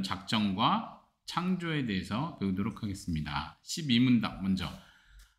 작정과 창조에 대해서 배우도록 하겠습니다. 12문답 먼저.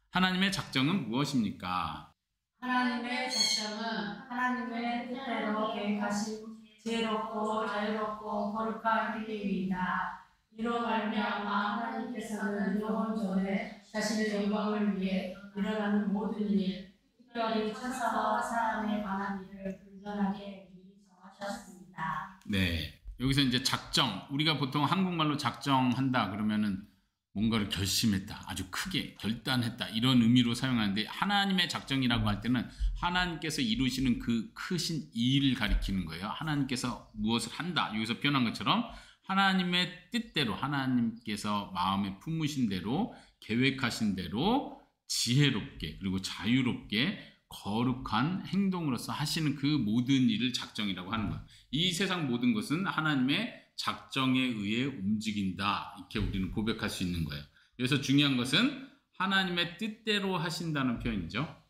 하나님의 작정은 무엇입니까? 하나님의 작정은 하나님의 뜻대로 계획하신 지혜롭고 자유롭고 거룩한 일입니다. 이로 말미암아 하나님께서는 영원 전에 자신의 영광을 위해 일어나는 모든 일, 특별히 천사와 사람에 관한 일을 불변하게 미리 정하셨습니다. 네, 여기서 이제 작정, 우리가 보통 한국말로 작정한다 그러면은 뭔가를 결심했다, 아주 크게 결단했다 이런 의미로 사용하는데, 하나님의 작정이라고 할 때는 하나님께서 이루시는 그 크신 일을 가리키는 거예요. 하나님께서 무엇을 한다, 여기서 표현한 것처럼 하나님의 뜻대로, 하나님께서 마음에 품으신 대로, 계획하신 대로 지혜롭게 그리고 자유롭게 거룩한 행동으로서 하시는 그 모든 일을 작정이라고 하는 거예요. 이 세상 모든 것은 하나님의 작정에 의해 움직인다, 이렇게 우리는 고백할 수 있는 거예요. 여기서 중요한 것은 하나님의 뜻대로 하신다는 표현이죠.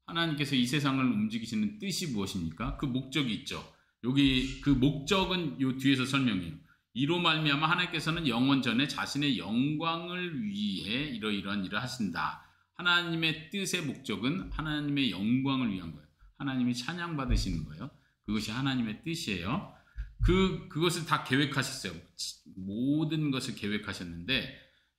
하나님께서 이 세상을 움직이시는 뜻이 무엇입니까? 그 목적이 있죠. 여기 그 목적은 요 뒤에서 설명해요. 이로 말미암아 하나님께서는 영원 전에 자신의 영광을 위해 이러이러한 일을 하신다. 하나님의 뜻의 목적은 하나님의 영광을 위한 거예요. 하나님이 찬양받으시는 거예요. 그것이 하나님의 뜻이에요. 그것을 다 계획하셨어요. 모든 것을 계획하셨는데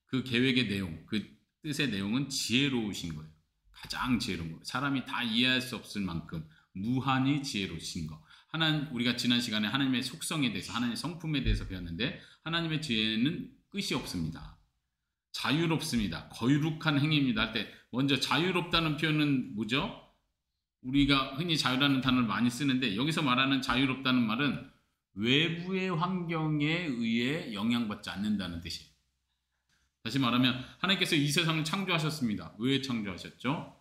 그 계획의 내용, 그 뜻의 내용은 지혜로우신 거예요. 가장 지혜로운 거예요. 사람이 다 이해할 수 없을 만큼 무한히 지혜로우신 거. 우리가 지난 시간에 하나님의 속성에 대해서, 하나님의 성품에 대해서 배웠는데, 하나님의 지혜는 끝이 없습니다. 자유롭습니다. 거룩한 행위입니다 할 때 먼저 자유롭다는 표현은 뭐죠? 우리가 흔히 자유라는 단어를 많이 쓰는데, 여기서 말하는 자유롭다는 말은 외부의 환경에 의해 영향받지 않는다는 뜻이에요. 다시 말하면 하나님께서 이 세상을 창조하셨습니다. 왜 창조하셨죠?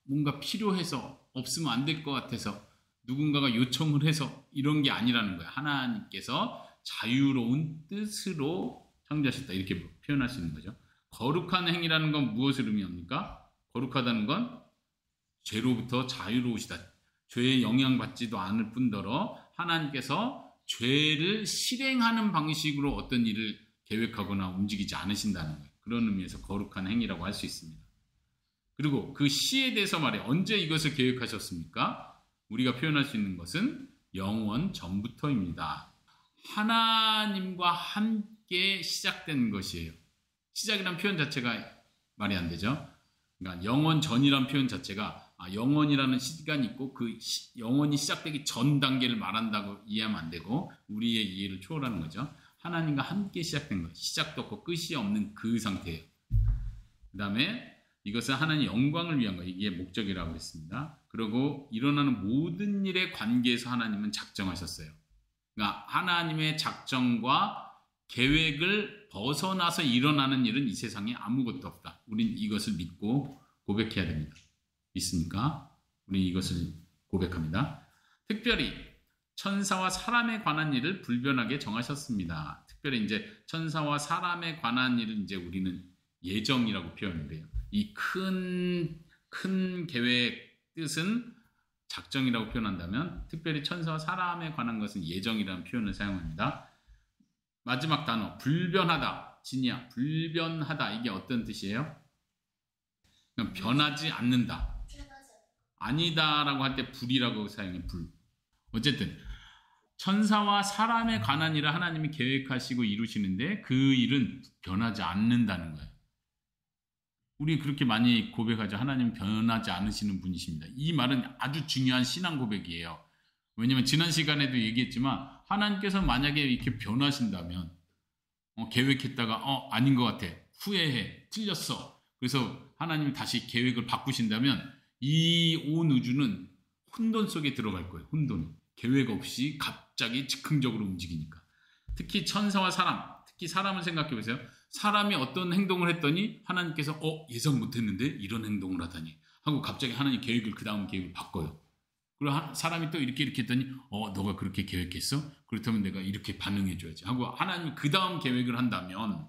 뭔가 필요해서, 없으면 안 될 것 같아서, 누군가가 요청을 해서, 이런 게 아니라는 거예요. 하나님께서 자유로운 뜻으로 창조하셨다, 이렇게 표현할 수 있는 거죠. 거룩한 행위라는 건 무엇을 의미합니까? 거룩하다는 건 죄로부터 자유로우시다. 죄에 영향받지도 않을 뿐더러 하나님께서 죄를 실행하는 방식으로 어떤 일을 계획하거나 움직이지 않으신다는 거예요. 그런 의미에서 거룩한 행위라고 할 수 있습니다. 그리고 그 시에 대해서 말해요. 언제 이것을 계획하셨습니까? 우리가 표현할 수 있는 것은 영원 전부터입니다. 하나님과 함께 시작된 것이에요. 시작이란 표현 자체가 말이 안 되죠. 그러니까 영원 전이란 표현 자체가 영원이라는 시간이 있고 그 영원이 시작되기 전 단계를 말한다고 이해하면 안 되고, 우리의 이해를 초월하는 거죠. 하나님과 함께 시작된 것, 시작도 없고 끝이 없는 그 상태예요. 그 다음에 이것은 하나님의 영광을 위한 거, 이게 목적이라고 했습니다. 그리고 일어나는 모든 일의 관계에서 하나님은 작정하셨어요. 그러니까 하나님의 작정과 계획을 벗어나서 일어나는 일은 이 세상에 아무것도 없다. 우린 이것을 믿고 고백해야 됩니다. 믿습니까? 우리 이것을 고백합니다. 특별히 천사와 사람에 관한 일을 불변하게 정하셨습니다. 특별히 이제 천사와 사람에 관한 일을 이제 우리는 예정이라고 표현을 해요. 이 큰 계획 뜻은 작정이라고 표현한다면, 특별히 천사와 사람에 관한 것은 예정이라는 표현을 사용합니다. 마지막 단어, 불변하다. 진이야, 불변하다. 이게 어떤 뜻이에요? 그냥 변하지 않는다. 아니다라고 할 때 불이라고 사용해. 불. 어쨌든 천사와 사람에 관한 일을 하나님이 계획하시고 이루시는데 그 일은 변하지 않는다는 거예요. 우리 그렇게 많이 고백하죠. 하나님은 변하지 않으시는 분이십니다. 이 말은 아주 중요한 신앙 고백이에요. 왜냐하면 지난 시간에도 얘기했지만, 하나님께서 만약에 이렇게 변하신다면, 계획했다가 아닌 것 같아, 후회해, 틀렸어, 그래서 하나님이 다시 계획을 바꾸신다면 이 온 우주는 혼돈 속에 들어갈 거예요. 혼돈. 계획 없이 갑자기 즉흥적으로 움직이니까. 특히 천사와 사람, 특히 사람을 생각해 보세요. 사람이 어떤 행동을 했더니 하나님께서 예상 못했는데 이런 행동을 하다니 하고 갑자기 하나님 계획을, 그 다음 계획을 바꿔요. 그리고 사람이 또 이렇게 했더니 너가 그렇게 계획했어? 그렇다면 내가 이렇게 반응해줘야지 하고 하나님이 그 다음 계획을 한다면,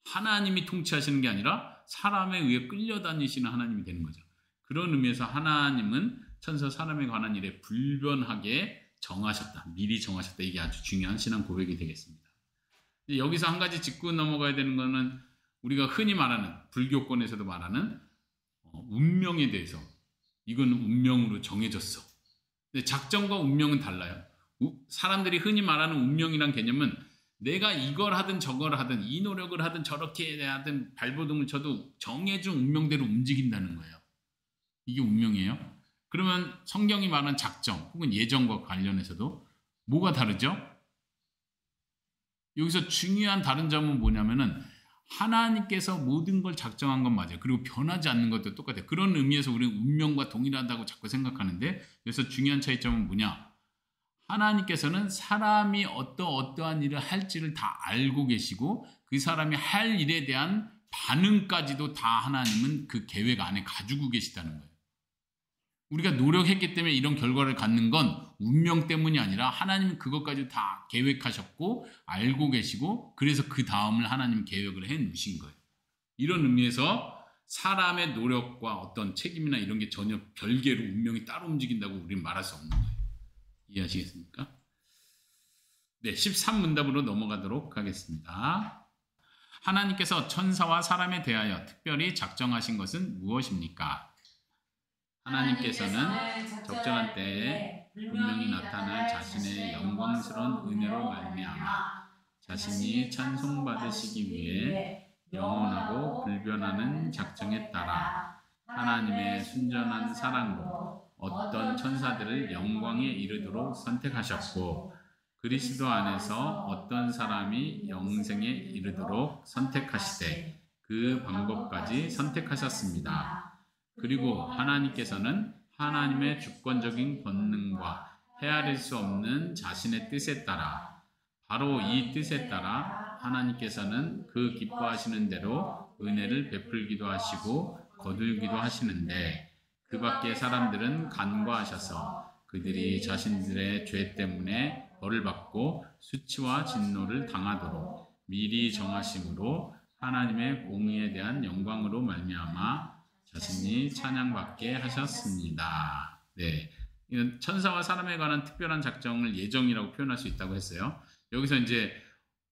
하나님이 통치하시는 게 아니라 사람에 의해 끌려다니시는 하나님이 되는 거죠. 그런 의미에서 하나님은 천사 사람에 관한 일에 불변하게 정하셨다. 미리 정하셨다. 이게 아주 중요한 신앙 고백이 되겠습니다. 여기서 한 가지 짚고 넘어가야 되는 거는 우리가 흔히 말하는 불교권에서도 말하는 운명에 대해서 이건 운명으로 정해졌어. 근데 작정과 운명은 달라요. 사람들이 흔히 말하는 운명이란 개념은 내가 이걸 하든 저걸 하든 이 노력을 하든 저렇게 하든 발버둥을 쳐도 정해준 운명대로 움직인다는 거예요. 이게 운명이에요. 그러면 성경이 말하는 작정 혹은 예정과 관련해서도 뭐가 다르죠? 여기서 중요한 다른 점은 뭐냐면은 하나님께서 모든 걸 작정한 건 맞아요. 그리고 변하지 않는 것도 똑같아요. 그런 의미에서 우리는 운명과 동일하다고 자꾸 생각하는데 여기서 중요한 차이점은 뭐냐? 하나님께서는 사람이 어떠한 일을 할지를 다 알고 계시고 그 사람이 할 일에 대한 반응까지도 다 하나님은 그 계획 안에 가지고 계시다는 거예요. 우리가 노력했기 때문에 이런 결과를 갖는 건 운명 때문이 아니라 하나님은 그것까지 다 계획하셨고 알고 계시고 그래서 그 다음을 하나님 계획을 해 놓으신 거예요. 이런 의미에서 사람의 노력과 어떤 책임이나 이런 게 전혀 별개로 운명이 따로 움직인다고 우리는 말할 수 없는 거예요. 이해하시겠습니까? 네, 13문답으로 넘어가도록 하겠습니다. 하나님께서 천사와 사람에 대하여 특별히 작정하신 것은 무엇입니까? 하나님께서는 적절한 때에 분명히 나타날 자신의 영광스러운 은혜로 말미암아 자신이 찬송받으시기 위해 영원하고 불변하는 작정에 따라 하나님의 순전한 사랑으로 어떤 천사들을 영광에 이르도록 선택하셨고 그리스도 안에서 어떤 사람이 영생에 이르도록 선택하시되 그 방법까지 선택하셨습니다. 그리고 하나님께서는 하나님의 주권적인 권능과 헤아릴 수 없는 자신의 뜻에 따라 바로 이 뜻에 따라 하나님께서는 그 기뻐하시는 대로 은혜를 베풀기도 하시고 거둘기도 하시는데 그 밖에 사람들은 간과하셔서 그들이 자신들의 죄 때문에 벌을 받고 수치와 진노를 당하도록 미리 정하심으로 하나님의 공의에 대한 영광으로 말미암아 자신이 찬양받게 하셨습니다. 네, 이건 천사와 사람에 관한 특별한 작정을 예정이라고 표현할 수 있다고 했어요. 여기서 이제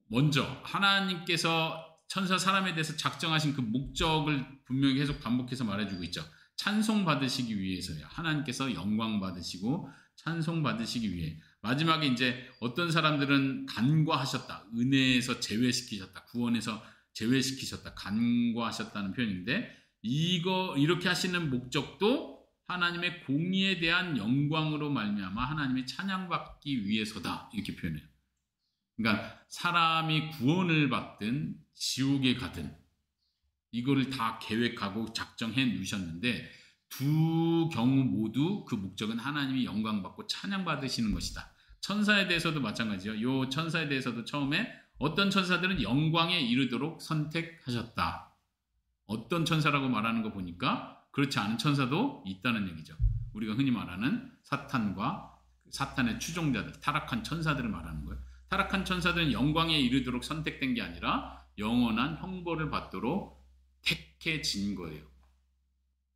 먼저 하나님께서 천사 사람에 대해서 작정하신 그 목적을 분명히 계속 반복해서 말해주고 있죠. 찬송 받으시기 위해서요. 하나님께서 영광 받으시고 찬송 받으시기 위해. 마지막에 이제 어떤 사람들은 간과하셨다. 은혜에서 제외시키셨다. 구원에서 제외시키셨다. 간과하셨다는 표현인데 이렇게 하시는 목적도 하나님의 공의에 대한 영광으로 말미암아 하나님의 찬양받기 위해서다. 이렇게 표현해요. 그러니까 사람이 구원을 받든 지옥에 가든 이거를 다 계획하고 작정해 놓으셨는데 두 경우 모두 그 목적은 하나님이 영광받고 찬양받으시는 것이다. 천사에 대해서도 마찬가지죠. 요 천사에 대해서도 처음에 어떤 천사들은 영광에 이르도록 선택하셨다. 어떤 천사라고 말하는 거 보니까 그렇지 않은 천사도 있다는 얘기죠. 우리가 흔히 말하는 사탄과 사탄의 추종자들, 타락한 천사들을 말하는 거예요. 타락한 천사들은 영광에 이르도록 선택된 게 아니라 영원한 형벌을 받도록 택해진 거예요.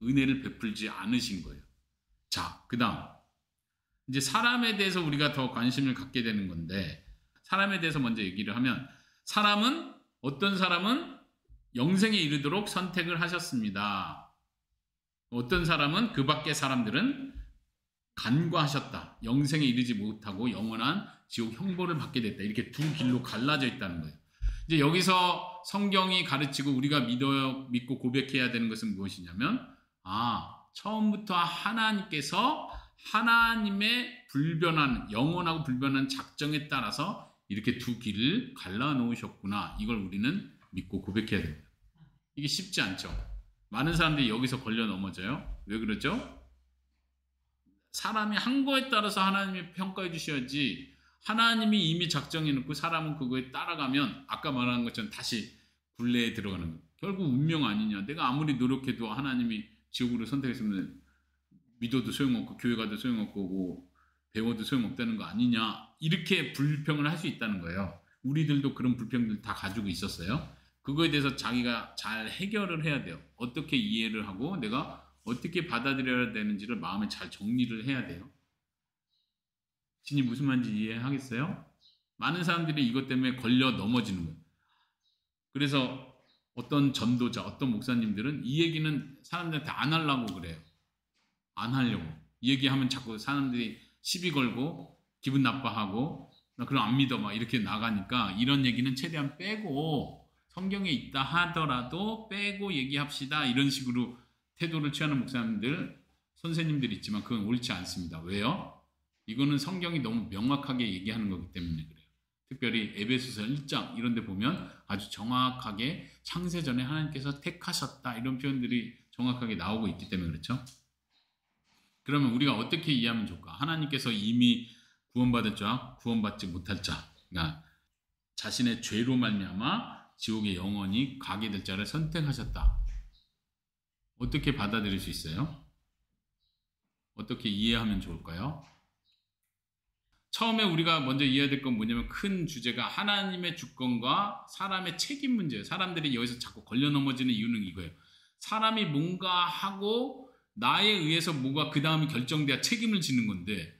은혜를 베풀지 않으신 거예요. 자, 그 다음 이제 사람에 대해서 우리가 더 관심을 갖게 되는 건데 사람에 대해서 먼저 얘기를 하면 어떤 사람은 영생에 이르도록 선택을 하셨습니다. 어떤 사람은 그 밖의 사람들은 간과하셨다. 영생에 이르지 못하고 영원한 지옥 형벌을 받게 됐다. 이렇게 두 길로 갈라져 있다는 거예요. 이제 여기서 성경이 가르치고 우리가 믿고 고백해야 되는 것은 무엇이냐면 처음부터 하나님께서 하나님의 영원하고 불변한 작정에 따라서 이렇게 두 길을 갈라놓으셨구나. 이걸 우리는 믿고 고백해야 됩니다. 이게 쉽지 않죠. 많은 사람들이 여기서 걸려 넘어져요. 왜 그러죠? 사람이 한 거에 따라서 하나님이 평가해 주셔야지 하나님이 이미 작정해 놓고 사람은 그거에 따라가면 아까 말한 것처럼 다시 굴레에 들어가는 거예요. 결국 운명 아니냐. 내가 아무리 노력해도 하나님이 지옥으로 선택했으면 믿어도 소용없고 교회 가도 소용없고 배워도 소용없다는 거 아니냐. 이렇게 불평을 할 수 있다는 거예요. 우리들도 그런 불평들 다 가지고 있었어요. 그거에 대해서 자기가 잘 해결을 해야 돼요. 어떻게 이해를 하고 내가 어떻게 받아들여야 되는지를 마음에 잘 정리를 해야 돼요. 신이 무슨 말인지 이해하겠어요? 많은 사람들이 이것 때문에 걸려 넘어지는 거예요. 그래서 어떤 전도자, 어떤 목사님들은 이 얘기는 사람들한테 안 하려고 그래요. 안 하려고. 이 얘기하면 자꾸 사람들이 시비 걸고 기분 나빠하고 나 그럼 안 믿어 막 이렇게 나가니까 이런 얘기는 최대한 빼고 성경에 있다 하더라도 빼고 얘기합시다. 이런 식으로 태도를 취하는 목사님들, 선생님들이 있지만 그건 옳지 않습니다. 왜요? 이거는 성경이 너무 명확하게 얘기하는 거기 때문에 그래요. 특별히 에베소서 1장 이런 데 보면 아주 정확하게 창세전에 하나님께서 택하셨다 이런 표현들이 정확하게 나오고 있기 때문에 그렇죠. 그러면 우리가 어떻게 이해하면 좋을까? 하나님께서 이미 구원받을 자, 구원받지 못할 자, 그러니까 자신의 죄로 말미암아 지옥에 영원히 가게 될 자를 선택하셨다. 어떻게 받아들일 수 있어요? 어떻게 이해하면 좋을까요? 처음에 우리가 먼저 이해해야 될 건 뭐냐면 큰 주제가 하나님의 주권과 사람의 책임 문제예요. 사람들이 여기서 자꾸 걸려 넘어지는 이유는 이거예요. 사람이 뭔가 하고 나에 의해서 뭐가 그 다음에 결정돼야 책임을 지는 건데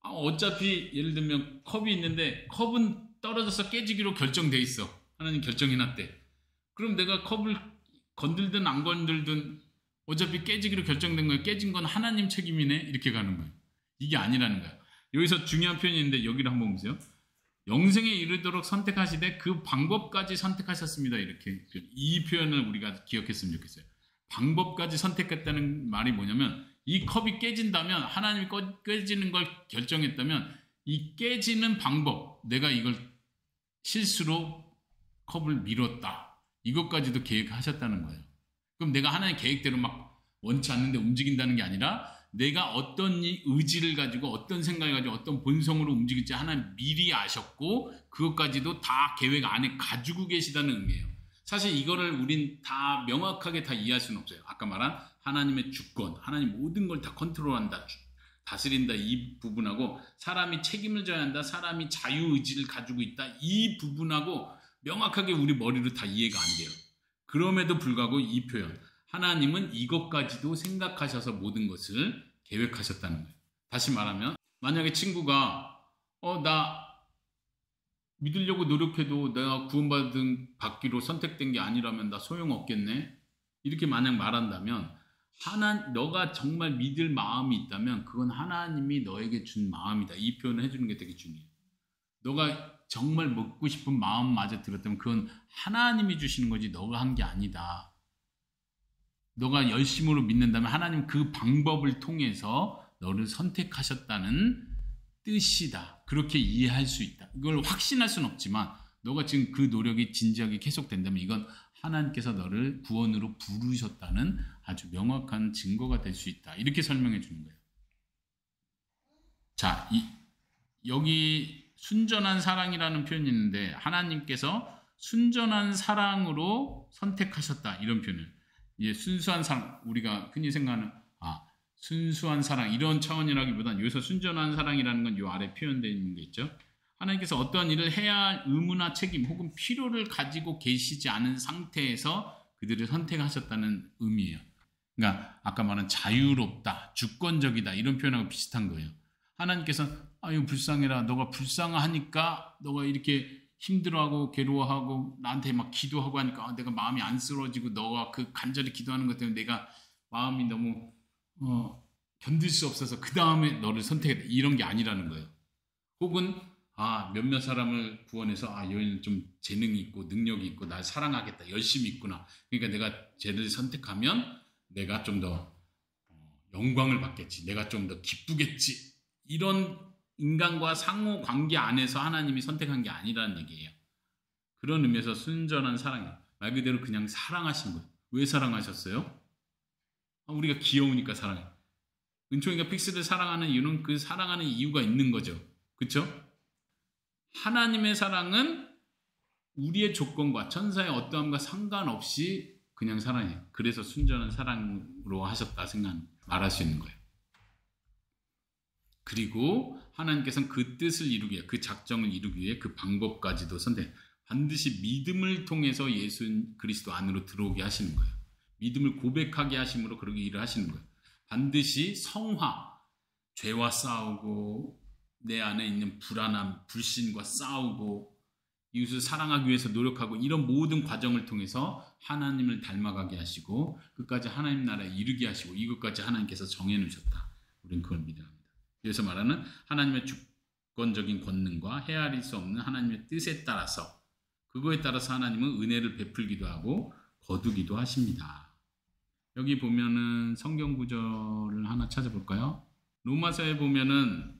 어차피 예를 들면 컵이 있는데 컵은 떨어져서 깨지기로 결정돼 있어. 하나님 결정해놨대. 그럼 내가 컵을 건들든 안 건들든 어차피 깨지기로 결정된 거예요. 깨진 건 하나님 책임이네. 이렇게 가는 거예요. 이게 아니라는 거예요. 여기서 중요한 표현이 있는데 여기를 한번 보세요. 영생에 이르도록 선택하시되 그 방법까지 선택하셨습니다. 이렇게 이 표현을 우리가 기억했으면 좋겠어요. 방법까지 선택했다는 말이 뭐냐면 이 컵이 깨진다면 하나님이 깨지는 걸 결정했다면 이 깨지는 방법 내가 이걸 실수로 컵을 밀었다. 이것까지도 계획하셨다는 거예요. 그럼 내가 하나님의 계획대로 막 원치 않는데 움직인다는 게 아니라 내가 어떤 의지를 가지고 어떤 생각을 가지고 어떤 본성으로 움직일지 하나님 미리 아셨고 그것까지도 다 계획 안에 가지고 계시다는 의미예요. 사실 이거를 우린 다 명확하게 다 이해할 수는 없어요. 아까 말한 하나님의 주권, 하나님 모든 걸 다 컨트롤한다, 다스린다 이 부분하고 사람이 책임을 져야 한다, 사람이 자유의지를 가지고 있다 이 부분하고 명확하게 우리 머리로 다 이해가 안 돼요. 그럼에도 불구하고 이 표현 하나님은 이것까지도 생각하셔서 모든 것을 계획하셨다는 거예요. 다시 말하면 만약에 친구가 나 믿으려고 노력해도 내가 받기로 선택된 게 아니라면 나 소용없겠네. 이렇게 만약 말한다면 너가 정말 믿을 마음이 있다면 그건 하나님이 너에게 준 마음이다. 이 표현을 해주는 게 되게 중요해요. 너가 정말 먹고 싶은 마음마저 들었다면 그건 하나님이 주시는 거지 너가 한 게 아니다. 너가 열심으로 믿는다면 하나님 그 방법을 통해서 너를 선택하셨다는 뜻이다. 그렇게 이해할 수 있다. 이걸 확신할 수는 없지만 너가 지금 그 노력이 진지하게 계속된다면 이건 하나님께서 너를 구원으로 부르셨다는 아주 명확한 증거가 될 수 있다. 이렇게 설명해 주는 거예요. 자, 여기 순전한 사랑이라는 표현이 있는데 하나님께서 순전한 사랑으로 선택하셨다. 이런 표현을. 순수한 사랑, 우리가 흔히 생각하는 순수한 사랑 이런 차원이라기보다는 여기서 순전한 사랑이라는 건 이 아래 표현되어 있는 게 있죠. 하나님께서 어떠한 일을 해야 할 의무나 책임 혹은 필요를 가지고 계시지 않은 상태에서 그들을 선택하셨다는 의미예요. 그러니까 아까 말한 자유롭다, 주권적이다 이런 표현하고 비슷한 거예요. 하나님께서 이거 불쌍해라. 너가 불쌍하니까 너가 이렇게 힘들어하고 괴로워하고 나한테 막 기도하고 하니까 내가 마음이 안쓰러워지고 너가 그 간절히 기도하는 것 때문에 내가 마음이 너무 견딜 수 없어서 그 다음에 너를 선택했다. 이런 게 아니라는 거예요. 혹은 몇몇 사람을 구원해서 여인은 좀 재능이 있고 능력이 있고 날 사랑하겠다. 열심히 있구나. 그러니까 내가 쟤를 선택하면 내가 좀 더 영광을 받겠지. 내가 좀 더 기쁘겠지. 이런 인간과 상호 관계 안에서 하나님이 선택한 게 아니라는 얘기예요. 그런 의미에서 순전한 사랑이에요. 말 그대로 그냥 사랑하신 거예요. 왜 사랑하셨어요? 우리가 귀여우니까 사랑해요. 은총이가 픽스를 사랑하는 이유는 그 사랑하는 이유가 있는 거죠. 그렇죠? 하나님의 사랑은 우리의 조건과 천사의 어떠함과 상관없이 그냥 사랑해요. 그래서 순전한 사랑으로 하셨다 말할 수 있는 거예요. 그리고 하나님께서는 그 뜻을 이루기 위해 그 작정을 이루기 위해 그 방법까지도 반드시 믿음을 통해서 예수 그리스도 안으로 들어오게 하시는 거예요. 믿음을 고백하게 하심으로 그렇게 일을 하시는 거예요. 반드시 성화, 죄와 싸우고 내 안에 있는 불안함, 불신과 싸우고 이웃을 사랑하기 위해서 노력하고 이런 모든 과정을 통해서 하나님을 닮아가게 하시고 끝까지 하나님 나라에 이르게 하시고 이것까지 하나님께서 정해놓으셨다. 우리는 그걸 믿어야 합니다. 그래서 말하는 하나님의 주권적인 권능과 헤아릴 수 없는 하나님의 뜻에 따라서 그거에 따라서 하나님은 은혜를 베풀기도 하고 거두기도 하십니다. 여기 보면은 성경 구절을 하나 찾아볼까요? 로마서에 보면은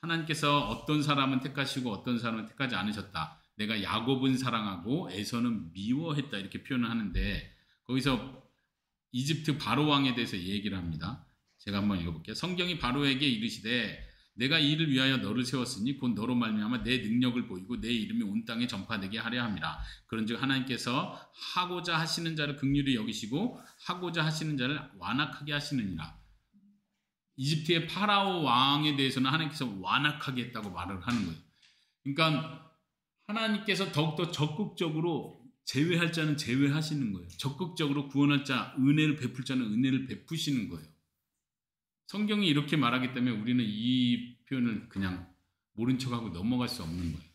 하나님께서 어떤 사람은 택하시고 어떤 사람은 택하지 않으셨다. 내가 야곱은 사랑하고 에서는 미워했다 이렇게 표현을 하는데 거기서 이집트 바로 왕에 대해서 얘기를 합니다. 제가 한번 읽어볼게요. 성경이 바로에게 이르시되 내가 이 일을 위하여 너를 세웠으니 곧 너로 말미암아 내 능력을 보이고 내 이름이 온 땅에 전파되게 하려 함이라. 그런즉 하나님께서 하고자 하시는 자를 긍휼히 여기시고 하고자 하시는 자를 완악하게 하시느니라. 이집트의 파라오 왕에 대해서는 하나님께서 완악하게 했다고 말을 하는 거예요. 그러니까 하나님께서 더욱더 적극적으로 제외할 자는 제외하시는 거예요. 적극적으로 구원할 자, 은혜를 베풀 자는 은혜를 베푸시는 거예요. 성경이 이렇게 말하기 때문에 우리는 이 표현을 그냥 모른 척하고 넘어갈 수 없는 거예요.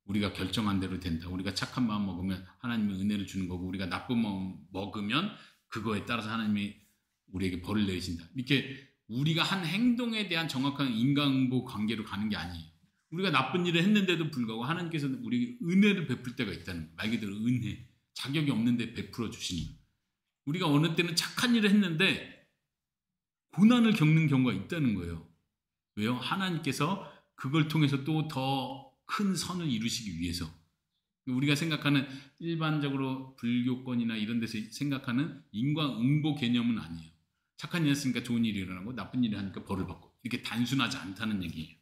우리가 결정한 대로 된다. 우리가 착한 마음 먹으면 하나님이 은혜를 주는 거고 우리가 나쁜 마음 먹으면 그거에 따라서 하나님이 우리에게 벌을 내리신다. 이렇게 우리가 한 행동에 대한 정확한 인과응보 관계로 가는 게 아니에요. 우리가 나쁜 일을 했는데도 불구하고 하나님께서 우리에게 은혜를 베풀 때가 있다는 거예요. 말 그대로 은혜. 자격이 없는데 베풀어 주시는 거예요. 우리가 어느 때는 착한 일을 했는데 고난을 겪는 경우가 있다는 거예요. 왜요? 하나님께서 그걸 통해서 또 더 큰 선을 이루시기 위해서. 우리가 생각하는 일반적으로 불교권이나 이런 데서 생각하는 인과응보 개념은 아니에요. 착한 일 했으니까 좋은 일이 일어나고 나쁜 일을 하니까 벌을 받고 이렇게 단순하지 않다는 얘기예요.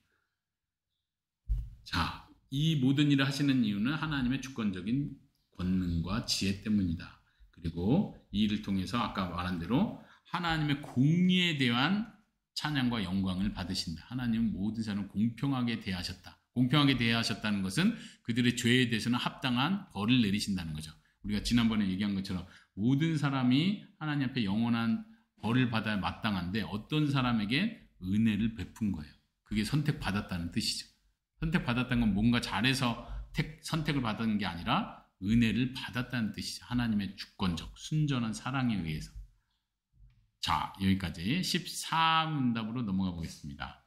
자, 이 모든 일을 하시는 이유는 하나님의 주권적인 권능과 지혜 때문이다. 그리고 이 일을 통해서 아까 말한 대로 하나님의 공의에 대한 찬양과 영광을 받으신다. 하나님은 모든 사람을 공평하게 대하셨다. 공평하게 대하셨다는 것은 그들의 죄에 대해서는 합당한 벌을 내리신다는 거죠. 우리가 지난번에 얘기한 것처럼 모든 사람이 하나님 앞에 영원한 벌을 받아야 마땅한데 어떤 사람에게 은혜를 베푼 거예요. 그게 선택받았다는 뜻이죠. 선택받았다는 건 뭔가 잘해서 선택을 받은 게 아니라 은혜를 받았다는 뜻이죠. 하나님의 주권적, 순전한 사랑에 의해서. 자, 여기까지 14문답으로 넘어가 보겠습니다.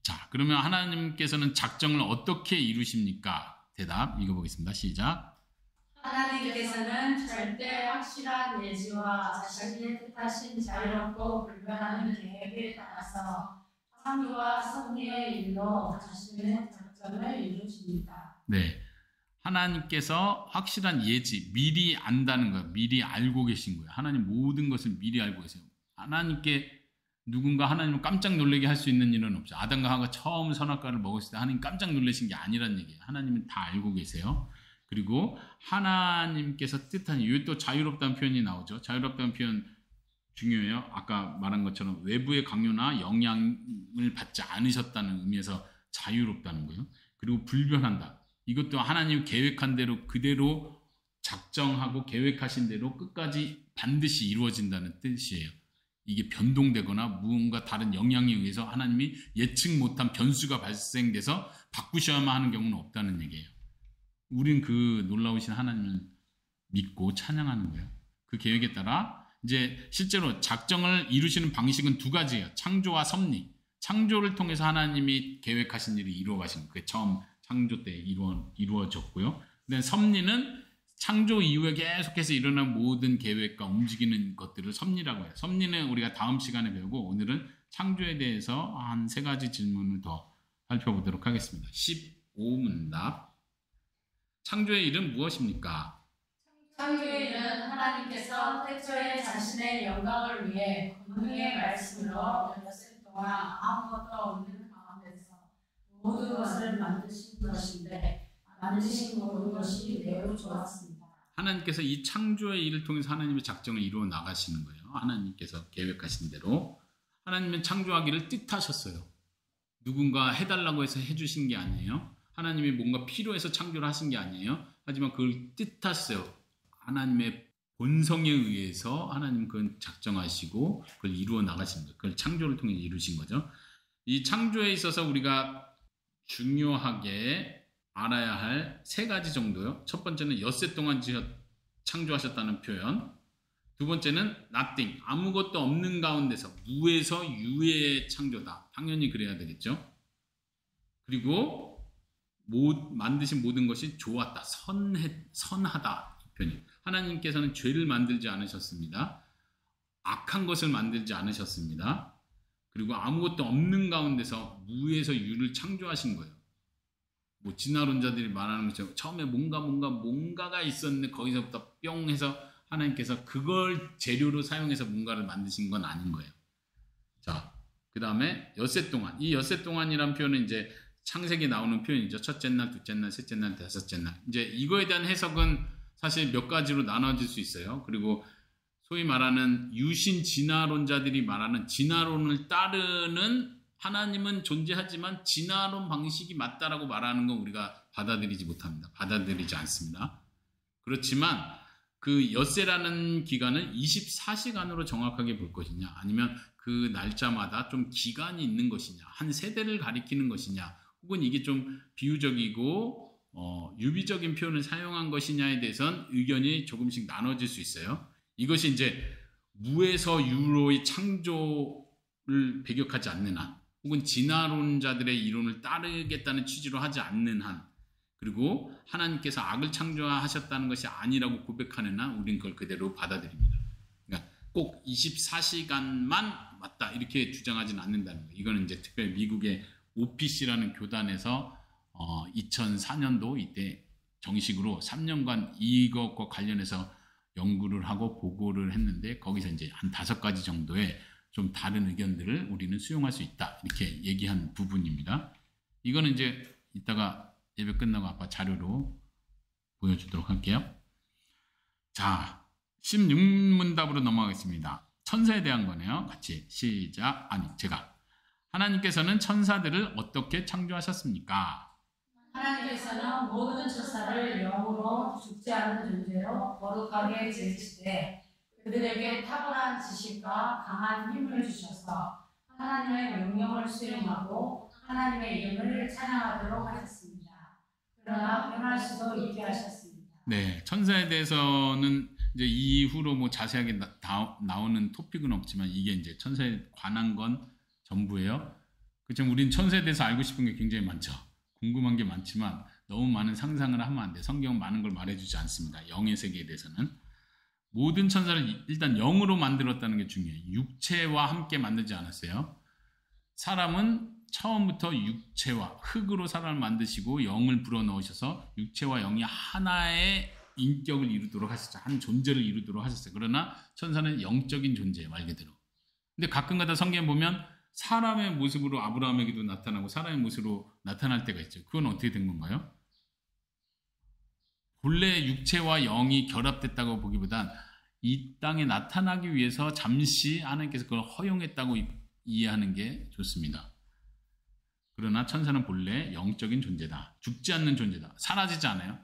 자, 그러면 하나님께서는 작정을 어떻게 이루십니까? 대답 읽어보겠습니다. 시작. 하나님께서는 절대 확실한 예지와 자신의 뜻하신 자유롭고 불변하는 계획에 따라서 창조와 섭리의 일로 자신의 작정을 이루십니다. 네, 하나님께서 확실한 예지, 미리 안다는 거예요. 미리 알고 계신 거예요. 하나님 모든 것을 미리 알고 계세요. 하나님께 누군가 하나님을 깜짝 놀라게 할 수 있는 일은 없죠. 아담과 하와가 처음 선악과를 먹었을 때 하나님 깜짝 놀라신 게 아니란 얘기예요. 하나님은 다 알고 계세요. 그리고 하나님께서 뜻한 이유, 또 자유롭다는 표현이 나오죠. 자유롭다는 표현 중요해요. 아까 말한 것처럼 외부의 강요나 영향을 받지 않으셨다는 의미에서 자유롭다는 거예요. 그리고 불변한다. 이것도 하나님 계획한 대로 그대로 작정하고 계획하신 대로 끝까지 반드시 이루어진다는 뜻이에요. 이게 변동되거나 무언가 다른 영향에 의해서 하나님이 예측 못한 변수가 발생돼서 바꾸셔야만 하는 경우는 없다는 얘기예요. 우린 그 놀라우신 하나님을 믿고 찬양하는 거예요. 그 계획에 따라 이제 실제로 작정을 이루시는 방식은 두 가지예요. 창조와 섭리. 창조를 통해서 하나님이 계획하신 일이 이루어 가신 거예요. 그게 처음 창조 때 이루어졌고요. 근데 섭리는 창조 이후에 계속해서 일어난 모든 계획과 움직이는 것들을 섭리라고 해요. 섭리는 우리가 다음 시간에 배우고 오늘은 창조에 대해서 한 3가지 질문을 더 살펴보도록 하겠습니다. 15문답. 창조의 일은 무엇입니까? 창조의 일은 하나님께서 태초에 자신의 영광을 위해 권능의 말씀으로 엿새 동안 아무것도 없는 가운데서 모든 것을 만드신 것인데 만드신 모든 것이 매우 좋았습니다. 하나님께서 이 창조의 일을 통해서 하나님의 작정을 이루어 나가시는 거예요. 하나님께서 계획하신 대로 하나님은 창조하기를 뜻하셨어요. 누군가 해달라고 해서 해주신 게 아니에요. 하나님이 뭔가 필요해서 창조를 하신 게 아니에요. 하지만 그걸 뜻하셨어요. 하나님의 본성에 의해서 하나님은 그걸 작정하시고 그걸 이루어 나가신 거예요. 그걸 창조를 통해 이루신 거죠. 이 창조에 있어서 우리가 중요하게 알아야 할 세 가지 정도요. 첫 번째는 엿새 동안 창조하셨다는 표현. 두 번째는 nothing, 아무것도 없는 가운데서 무에서 유의 창조다. 당연히 그래야 되겠죠. 그리고 만드신 모든 것이 좋았다, 선하다. 이 표현이. 하나님께서는 죄를 만들지 않으셨습니다. 악한 것을 만들지 않으셨습니다. 그리고 아무것도 없는 가운데서 무에서 유를 창조하신 거예요. 뭐 진화론자들이 말하는 것처럼 처음에 뭔가가 있었는데 거기서부터 뿅 해서 하나님께서 그걸 재료로 사용해서 뭔가를 만드신 건 아닌 거예요. 자, 그 다음에 엿새 동안. 이 엿새 동안이란 표현은 이제 창세기에 나오는 표현이죠. 첫째 날, 둘째 날, 셋째 날, 다섯째 날. 이제 이거에 대한 해석은 사실 몇 가지로 나눠질 수 있어요. 그리고 소위 말하는 유신 진화론자들이 말하는 진화론을 따르는 하나님은 존재하지만 진화론 방식이 맞다라고 말하는 건 우리가 받아들이지 못합니다. 받아들이지 않습니다. 그렇지만 그 엿새라는 기간을 24시간으로 정확하게 볼 것이냐, 아니면 그 날짜마다 좀 기간이 있는 것이냐, 한 세대를 가리키는 것이냐, 혹은 이게 좀 비유적이고 유비적인 표현을 사용한 것이냐에 대해서는 의견이 조금씩 나눠질 수 있어요. 이것이 이제 무에서 유로의 창조를 배격하지 않는 한, 혹은 진화론자들의 이론을 따르겠다는 취지로 하지 않는 한, 그리고 하나님께서 악을 창조하셨다는 것이 아니라고 고백하는 한 우린 그걸 그대로 받아들입니다. 그러니까 꼭 24시간만 맞다 이렇게 주장하지는 않는다는 거예요. 이거는 이제 특별히 미국의 OPC라는 교단에서 2004년도 이때 정식으로 3년간 이것과 관련해서 연구를 하고 보고를 했는데, 거기서 이제 한 5가지 정도의 좀 다른 의견들을 우리는 수용할 수 있다 이렇게 얘기한 부분입니다. 이거는 이제 이따가 예배 끝나고 아빠 자료로 보여주도록 할게요. 자, 16문답으로 넘어가겠습니다. 천사에 대한 거네요. 같이 시작. 제가. 하나님께서는 천사들을 어떻게 창조하셨습니까? 하나님께서는 모든 천사를 영으로 죽지 않은 존재로 거룩하게 지으시되 그들에게 탁월한 지식과 강한 힘을 주셔서 하나님의 명령을 수행하고 하나님의 이름을 찬양하도록 하셨습니다. 그러나 변할 수도 있게 하셨습니다. 네, 천사에 대해서는 이제 이후로 뭐 자세하게 나오는 토픽은 없지만 이게 이제 천사에 관한 건 전부예요. 그렇지만 우리는 천사에 대해서 알고 싶은 게 굉장히 많죠. 궁금한 게 많지만 너무 많은 상상을 하면 안 돼. 성경은 많은 걸 말해주지 않습니다. 영의 세계에 대해서는. 모든 천사를 일단 영으로 만들었다는 게 중요해요. 육체와 함께 만들지 않았어요. 사람은 처음부터 육체와 흙으로 사람을 만드시고 영을 불어넣으셔서 육체와 영이 하나의 인격을 이루도록 하셨죠. 한 존재를 이루도록 하셨어요. 그러나 천사는 영적인 존재예요, 말 그대로. 근데 가끔가다 성경에 보면 사람의 모습으로 아브라함에게도 나타나고 사람의 모습으로 나타날 때가 있죠. 그건 어떻게 된 건가요? 본래 육체와 영이 결합됐다고 보기보단 이 땅에 나타나기 위해서 잠시 하나님께서 그걸 허용했다고 이해하는 게 좋습니다. 그러나 천사는 본래 영적인 존재다. 죽지 않는 존재다. 사라지지 않아요.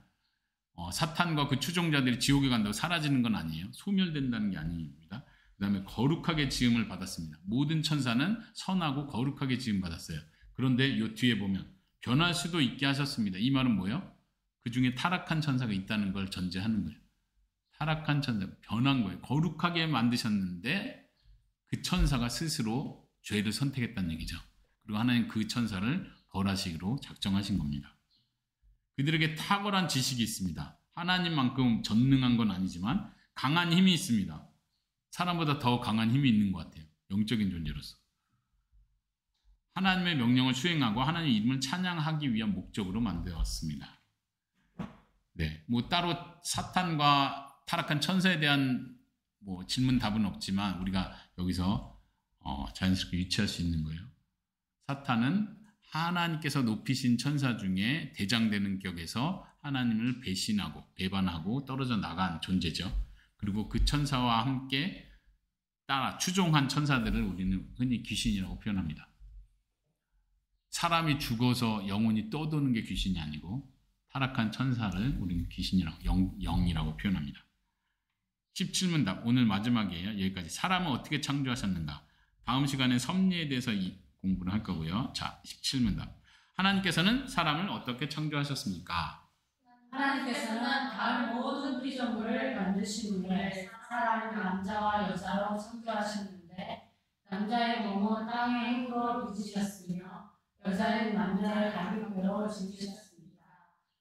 사탄과 그 추종자들이 지옥에 간다고 사라지는 건 아니에요. 소멸된다는 게 아닙니다. 그 다음에 거룩하게 지음을 받았습니다. 모든 천사는 선하고 거룩하게 지음 받았어요. 그런데 이 뒤에 보면 변할 수도 있게 하셨습니다. 이 말은 뭐예요? 그 중에 타락한 천사가 있다는 걸 전제하는 거예요. 타락한 천사, 변한 거예요. 거룩하게 만드셨는데 그 천사가 스스로 죄를 선택했다는 얘기죠. 그리고 하나님 그 천사를 벌하시기로 작정하신 겁니다. 그들에게 탁월한 지식이 있습니다. 하나님만큼 전능한 건 아니지만 강한 힘이 있습니다. 사람보다 더 강한 힘이 있는 것 같아요. 영적인 존재로서. 하나님의 명령을 수행하고 하나님의 이름을 찬양하기 위한 목적으로 만들었습니다. 네, 뭐 따로 사탄과 타락한 천사에 대한 뭐 질문 답은 없지만 우리가 여기서 자연스럽게 유추할 수 있는 거예요. 사탄은 하나님께서 높이신 천사 중에 대장되는 격에서 하나님을 배신하고 배반하고 떨어져 나간 존재죠. 그리고 그 천사와 함께 따라 추종한 천사들을 우리는 흔히 귀신이라고 표현합니다. 사람이 죽어서 영혼이 떠도는 게 귀신이 아니고 타락한 천사를 우리는 귀신이라고 영이라고 표현합니다. 17문답 오늘 마지막이에요. 여기까지. 사람은 어떻게 창조하셨는가? 다음 시간에 섭리에 대해서 공부를 할 거고요. 자, 17문답. 하나님께서는 사람을 어떻게 창조하셨습니까? 하나님께서는 다른 모든 피조물을 만드신 후에 사람을 남자와 여자로 창조하셨는데 남자의 몸은 땅의 힘으로 빚으셨으며 여자는 남자의 가격으로 지으셨습니다.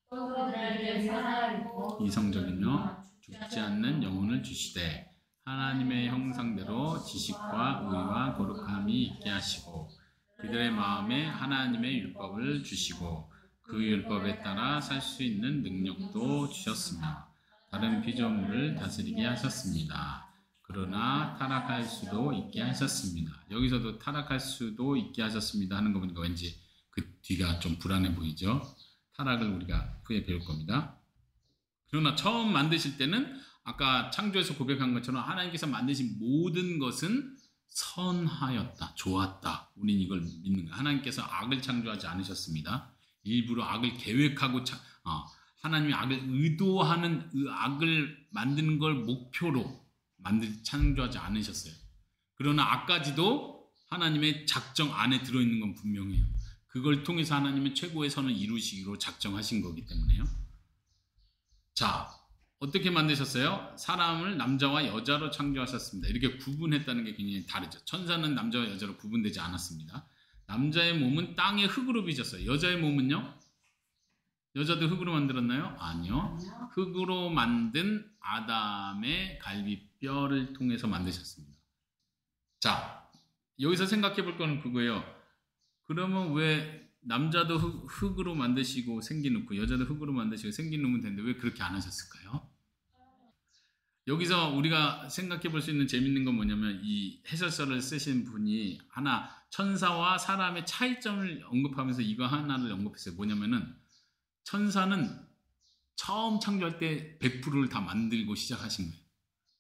또 그들에게 살아있고 이성적이며 죽지 않는 영혼을 주시되 하나님의 형상대로 지식과 의와 거룩함이 있게 하시고 그들의 마음에 하나님의 율법을 주시고 그 율법에 따라 살 수 있는 능력도 주셨으며 다른 피조물을 다스리게 하셨습니다. 그러나 타락할 수도 있게 하셨습니다. 여기서도 타락할 수도 있게 하셨습니다 하는 거 보니까 왠지 그 뒤가 좀 불안해 보이죠? 타락을 우리가 후에 배울 겁니다. 그러나 처음 만드실 때는 아까 창조에서 고백한 것처럼 하나님께서 만드신 모든 것은 선하였다, 좋았다. 우린 이걸 믿는 거야. 하나님께서 악을 창조하지 않으셨습니다. 일부러 악을 계획하고 하나님이 악을 의도하는 악을 만드는 걸 목표로 창조하지 않으셨어요. 그러나 악까지도 하나님의 작정 안에 들어있는 건 분명해요. 그걸 통해서 하나님은 최고의 선을 이루시기로 작정하신 거기 때문에요. 자, 어떻게 만드셨어요? 사람을 남자와 여자로 창조하셨습니다. 이렇게 구분했다는 게 굉장히 다르죠. 천사는 남자와 여자로 구분되지 않았습니다. 남자의 몸은 땅의 흙으로 빚었어요. 여자의 몸은요? 여자도 흙으로 만들었나요? 아니요. 흙으로 만든 아담의 갈비뼈를 통해서 만드셨습니다. 자, 여기서 생각해 볼 거는 그거예요. 그러면 왜 남자도 흙으로 만드시고 생기 놓고 여자도 흙으로 만드시고 생기 놓으면 되는데 왜 그렇게 안 하셨을까요? 여기서 우리가 생각해 볼 수 있는 재밌는 건 뭐냐면 이 해설서를 쓰신 분이 하나 천사와 사람의 차이점을 언급하면서 이거 하나를 언급했어요. 뭐냐면은 천사는 처음 창조할 때 100%를 다 만들고 시작하신 거예요.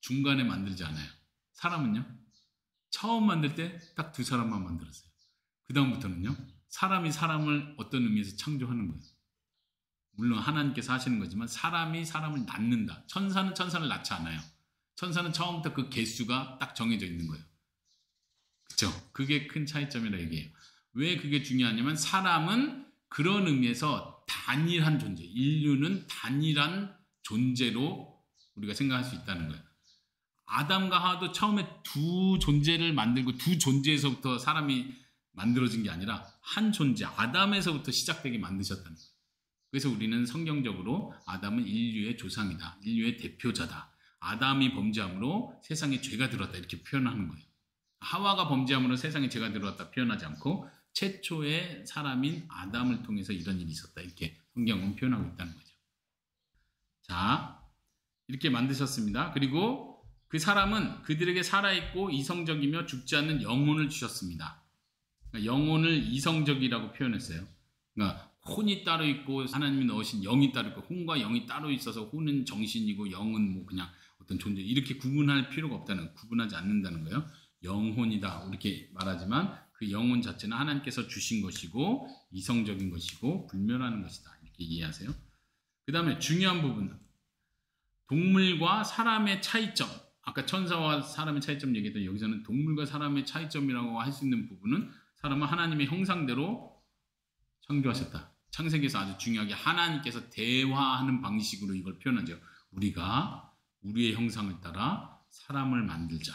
중간에 만들지 않아요. 사람은요? 처음 만들 때 딱 2사람만 만들었어요. 그 다음부터는요? 사람이 사람을 어떤 의미에서 창조하는 거예요. 물론 하나님께서 하시는 거지만 사람이 사람을 낳는다. 천사는 천사를 낳지 않아요. 천사는 처음부터 그 개수가 딱 정해져 있는 거예요. 그렇죠? 그게 큰 차이점이라 얘기해요. 왜 그게 중요하냐면 사람은 그런 의미에서 단일한 존재, 인류는 단일한 존재로 우리가 생각할 수 있다는 거예요. 아담과 하와도 처음에 두 존재를 만들고 두 존재에서부터 사람이 만들어진 게 아니라 한 존재, 아담에서부터 시작되게 만드셨다는 거예요. 그래서 우리는 성경적으로 아담은 인류의 조상이다. 인류의 대표자다. 아담이 범죄함으로 세상에 죄가 들어왔다. 이렇게 표현하는 거예요. 하와가 범죄함으로 세상에 죄가 들어왔다 표현하지 않고 최초의 사람인 아담을 통해서 이런 일이 있었다. 이렇게 성경은 표현하고 있다는 거죠. 자, 이렇게 만드셨습니다. 그리고 그 사람은 그들에게 살아있고 이성적이며 죽지 않는 영혼을 주셨습니다. 그러니까 영혼을 이성적이라고 표현했어요. 그러니까 혼이 따로 있고 하나님이 넣으신 영이 따로 있고 혼과 영이 따로 있어서 혼은 정신이고 영은 뭐 그냥 어떤 존재 이렇게 구분할 필요가 없다는 구분하지 않는다는 거예요. 영혼이다 이렇게 말하지만 그 영혼 자체는 하나님께서 주신 것이고 이성적인 것이고 불멸하는 것이다 이렇게 이해하세요. 그 다음에 중요한 부분 동물과 사람의 차이점 아까 천사와 사람의 차이점 얘기했던 여기서는 동물과 사람의 차이점이라고 할 수 있는 부분은 사람은 하나님의 형상대로 창조하셨다. 창세기에서 아주 중요하게 하나님께서 대화하는 방식으로 이걸 표현하죠. 우리가 우리의 형상을 따라 사람을 만들자.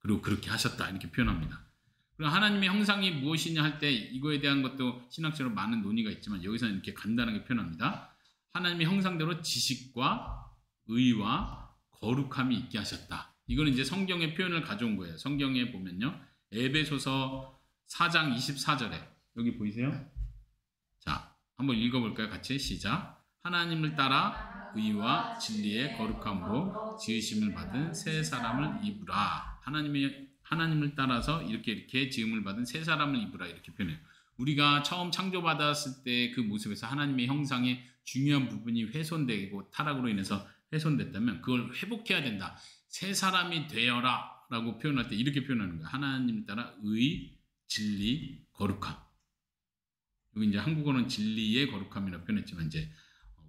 그리고 그렇게 하셨다. 이렇게 표현합니다. 그리고 하나님의 형상이 무엇이냐 할 때 이거에 대한 것도 신학적으로 많은 논의가 있지만 여기서는 이렇게 간단하게 표현합니다. 하나님의 형상대로 지식과 의와 거룩함이 있게 하셨다. 이거는 이제 성경의 표현을 가져온 거예요. 성경에 보면요. 에베소서 4장 24절에 여기 보이세요? 자, 한번 읽어볼까요? 같이 시작. 하나님을 따라 의와 진리의 거룩함으로 지으심을 받은 새 사람을 입으라. 하나님을 따라서 이렇게 지음을 받은 새 사람을 입으라 이렇게 표현해요. 우리가 처음 창조받았을 때 그 모습에서 하나님의 형상의 중요한 부분이 훼손되고 타락으로 인해서 훼손됐다면 그걸 회복해야 된다. 새 사람이 되어라 라고 표현할 때 이렇게 표현하는 거예요. 하나님을 따라 의, 진리, 거룩함. 여기 이제 한국어는 진리의 거룩함이라고 표현했지만 이제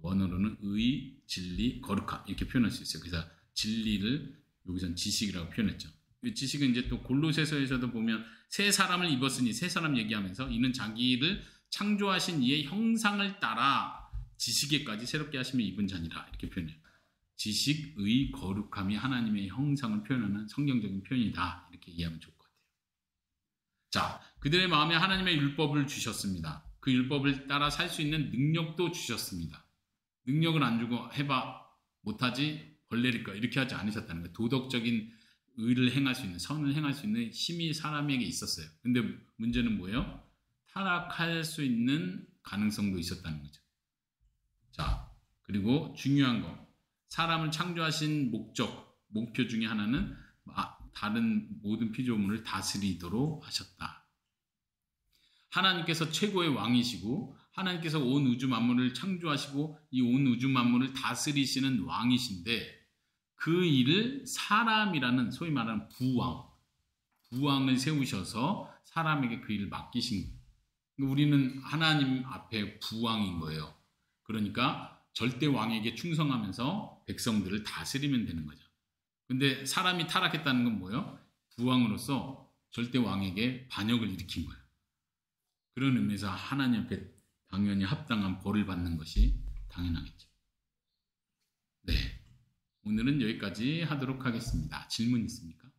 원어로는 의, 진리, 거룩함 이렇게 표현할 수 있어요. 그래서 진리를 여기서는 지식이라고 표현했죠. 지식은 이제 또 골로새서에서도 보면 새 사람을 입었으니, 새 사람 얘기하면서 이는 자기를 창조하신 이의 형상을 따라 지식에까지 새롭게 하심을 입은 자니라 이렇게 표현해요. 지식의 거룩함이 하나님의 형상을 표현하는 성경적인 표현이다 이렇게 이해하면 좋을 것 같아요. 자, 그들의 마음에 하나님의 율법을 주셨습니다. 그 율법을 따라 살 수 있는 능력도 주셨습니다. 능력을 안 주고 해봐 못하지 벌레일 거 이렇게 하지 않으셨다는 거예요. 도덕적인 의를 행할 수 있는, 선을 행할 수 있는 힘이 사람에게 있었어요. 근데 문제는 뭐예요? 타락할 수 있는 가능성도 있었다는 거죠. 자, 그리고 중요한 거, 사람을 창조하신 목표 중에 하나는 다른 모든 피조물을 다스리도록 하셨다. 하나님께서 최고의 왕이시고 하나님께서 온 우주 만물을 창조하시고 이 온 우주 만물을 다스리시는 왕이신데 그 일을 사람이라는 소위 말하는 부왕을 세우셔서 사람에게 그 일을 맡기신 거예요. 우리는 하나님 앞에 부왕인 거예요. 그러니까 절대 왕에게 충성하면서 백성들을 다스리면 되는 거죠. 근데 사람이 타락했다는 건 뭐예요? 부왕으로서 절대 왕에게 반역을 일으킨 거예요. 그런 의미에서 하나님 앞에 당연히 합당한 벌을 받는 것이 당연하겠죠. 네, 오늘은 여기까지 하도록 하겠습니다. 질문 있습니까?